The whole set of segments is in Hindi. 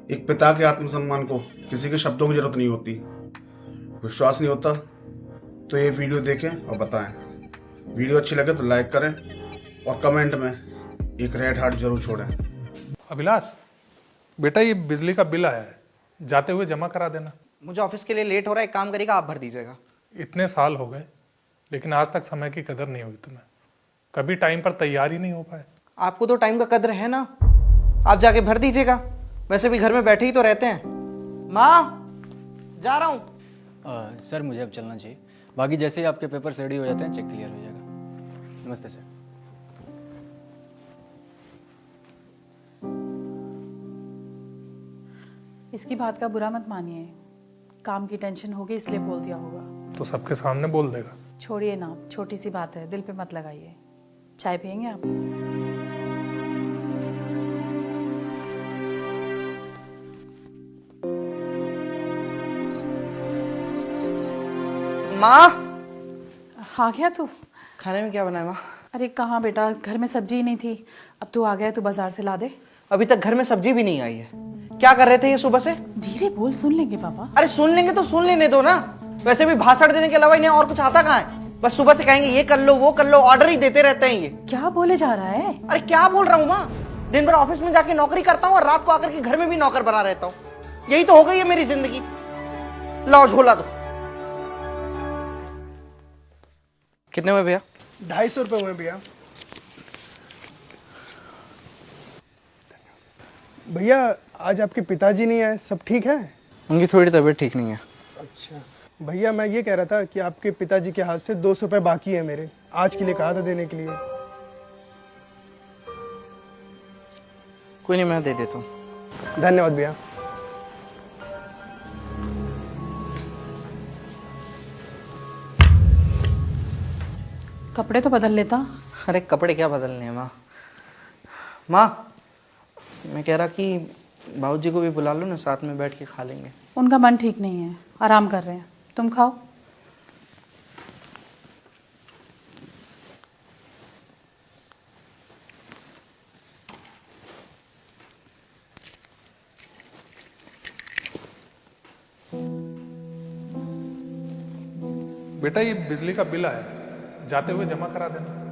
एक पिता के आत्मसम्मान को किसी के शब्दों की जरूरत नहीं होती। विश्वास नहीं होता तो ये वीडियो देखें और बताएं। वीडियो अच्छी लगे तो लाइक करें और कमेंट में एक रेड हार्ट जरूर छोड़ें। अभिलाष, बेटा ये बिजली का बिल आया है, जाते हुए जमा करा देना। मुझे ऑफिस के लिए लेट हो रहा है, एक काम करिएगा, आप भर दीजिएगा। इतने साल हो गए लेकिन आज तक समय की कदर नहीं हुई तुम्हें। कभी टाइम पर तैयार ही नहीं हो पाए। आपको तो टाइम का कद्र है ना, आप जाके भर दीजिएगा। वैसे भी घर में बैठे ही तो रहते हैं। माँ, जा रहा हूँ। सर मुझे अब चलना चाहिए। बाकी जैसे ही आपके पेपर रेडी हो जाते हैं चेक क्लियर हो जाएगा। नमस्ते सर। इसकी बात का बुरा मत मानिए, काम की टेंशन होगी इसलिए बोल दिया होगा। तो सबके सामने बोल देगा। छोड़िए ना, छोटी सी बात है, दिल पे मत लगाइए। चाय पियेंगे आप? माँ, आ गया तू? खाने में क्या बनाया माँ? अरे कहाँ बेटा, घर में सब्जी ही नहीं थी। अब तू आ गया, तू बाजार से ला दे। अभी तक घर में सब्जी भी नहीं आई है। क्या कर रहे थे ये सुबह से? धीरे बोल, सुन लेंगे पापा। अरे सुन लेंगे तो सुन लेने दो ना। वैसे भी भाषण देने के अलावा इन्हें और कुछ आता कहाँ है? बस सुबह से कहेंगे ये कर लो वो कर लो, ऑर्डर ही देते रहते हैं ये। क्या बोले जा रहा है? अरे क्या बोल रहा हूँ माँ, दिन भर ऑफिस में जाके नौकरी करता हूँ और रात को आकर के घर में भी नौकर बना रहता हूँ। यही तो हो गई है मेरी जिंदगी। लाओ झोला दो। कितने में भैया? 250 रुपये हुए भैया। भैया आज आपके पिताजी नहीं आए, सब ठीक है? उनकी थोड़ी तबीयत ठीक नहीं है। अच्छा भैया, मैं ये कह रहा था कि आपके पिताजी के हाथ से 200 रुपये बाकी है मेरे, आज के लिए कहा था देने के लिए। कोई नहीं, मैं दे देता हूँ। धन्यवाद भैया। कपड़े तो बदल लेता। अरे कपड़े क्या बदलने हैं माँ। माँ, मैं कह रहा कि बाबूजी को भी बुला लो ना, साथ में बैठ के खा लेंगे। उनका मन ठीक नहीं है, आराम कर रहे हैं। तुम खाओ। बेटा ये बिजली का बिल आया है, जाते हुए जमा करा देना।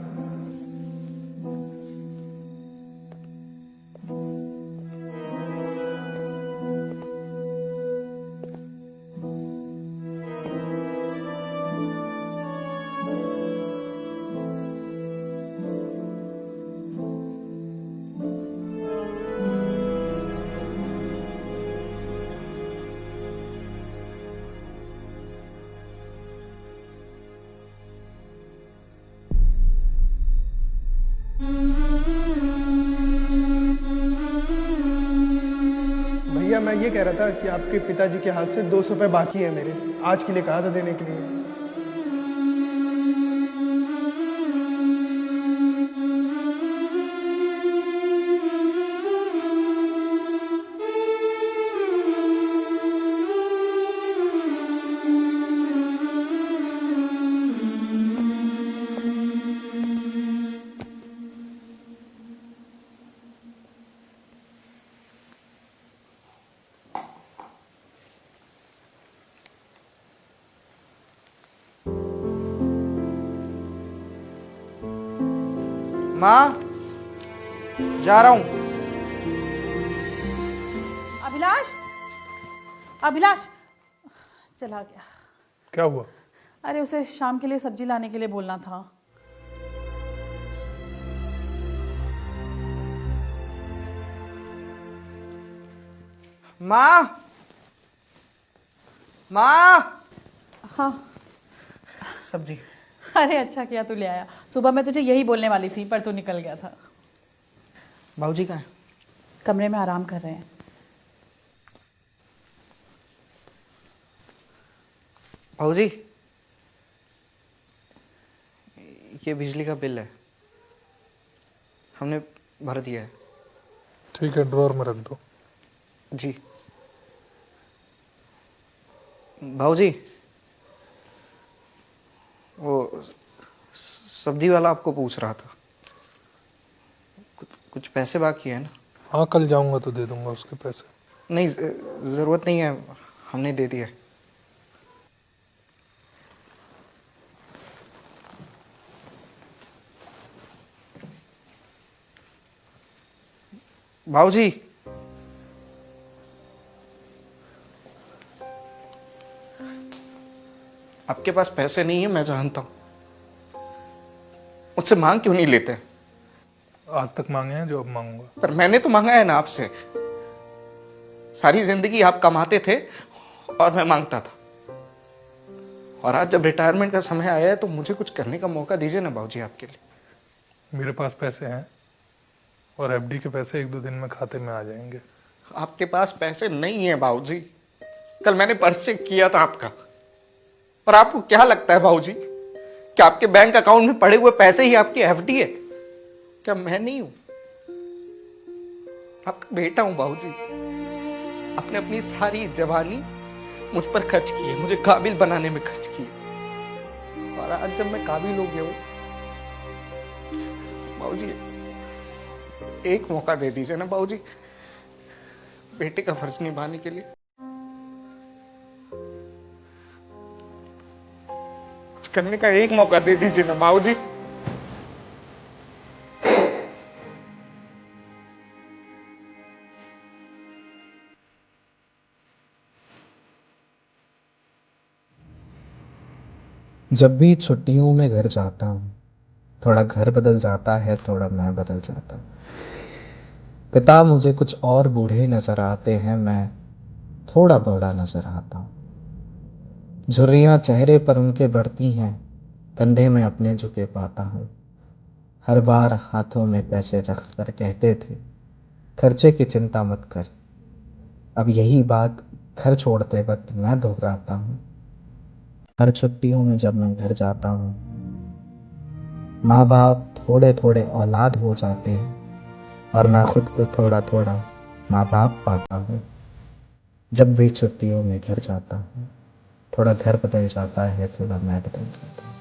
भैया मैं ये कह रहा था कि आपके पिताजी के हाथ से 200 रुपये बाकी है मेरे, आज के लिए कहा था देने के लिए। माँ, जा रहा हूँ। अभिलाष, अभिलाष चला गया। क्या हुआ? अरे उसे शाम के लिए सब्जी लाने के लिए बोलना था। माँ, माँ, हाँ। सब्जी। अरे अच्छा किया तू ले आया। सुबह मैं तुझे यही बोलने वाली थी पर तू निकल गया था। बाबूजी कहाँ हैं? कमरे में आराम कर रहे हैं। बाबूजी, ये बिजली का बिल है, हमने भर दिया है। ठीक है, ड्रॉर में रख दो। जी। बाबूजी, वो सब्जी वाला आपको पूछ रहा था, कुछ पैसे बाकी है ना? हाँ, कल जाऊंगा तो दे दूंगा उसके पैसे। नहीं, ज़रूरत नहीं है, हमने दे दिया। भाऊजी, आपके पास पैसे नहीं है, मैं जानता हूं। मुझसे मांग क्यों नहीं लेते? आज तक मांगे हैं जो अब मांगूंगा। पर मैंने तो मांगा है ना आपसे। सारी जिंदगी आप कमाते थे और मैं मांगता था, और आज जब रिटायरमेंट का समय आया है तो मुझे कुछ करने का मौका दीजिए ना भाऊजी, आपके लिए। मेरे पास पैसे हैं और एफडी के पैसे 1-2 दिन में खाते में आ जाएंगे। आपके पास पैसे नहीं है भाऊजी। कल मैंने पर्स चेक किया था आपका, और आपको क्या लगता है भाऊजी कि आपके बैंक अकाउंट में पड़े हुए पैसे ही आपकी एफडी है? क्या मैं नहीं हूं? आपका बेटा हूं भाऊजी। आपने अपनी सारी जवानी मुझ पर खर्च की है, मुझे काबिल बनाने में खर्च की है, और आज जब मैं काबिल हो गया हूं भाऊजी, एक मौका दे दीजिए ना भाऊजी, बेटे का फर्ज निभाने के लिए। करने का एक मौका दे दीजिए ना भाऊजी। जब भी छुट्टियों में घर जाता हूँ, थोड़ा घर बदल जाता है, थोड़ा मैं बदल जाता हूँ। पिता मुझे कुछ और बूढ़े नजर आते हैं, मैं थोड़ा बड़ा नजर आता हूँ। झुर्रियाँ चेहरे पर उनके बढ़ती हैं, कंधे में अपने झुके पाता हूँ। हर बार हाथों में पैसे रख कर कहते थे, खर्चे की चिंता मत कर। अब यही बात घर छोड़ते वक्त मैं दोहराता हूँ। हर छुट्टियों में जब मैं घर जाता हूँ, माँ बाप थोड़े थोड़े औलाद हो जाते हैं, और मैं खुद को थोड़ा थोड़ा माँ बाप पाता हूँ। जब भी छुट्टियों में घर जाता हूँ, थोड़ा घर बदल जाता है, थोड़ा मैं बदल जाता हूँ।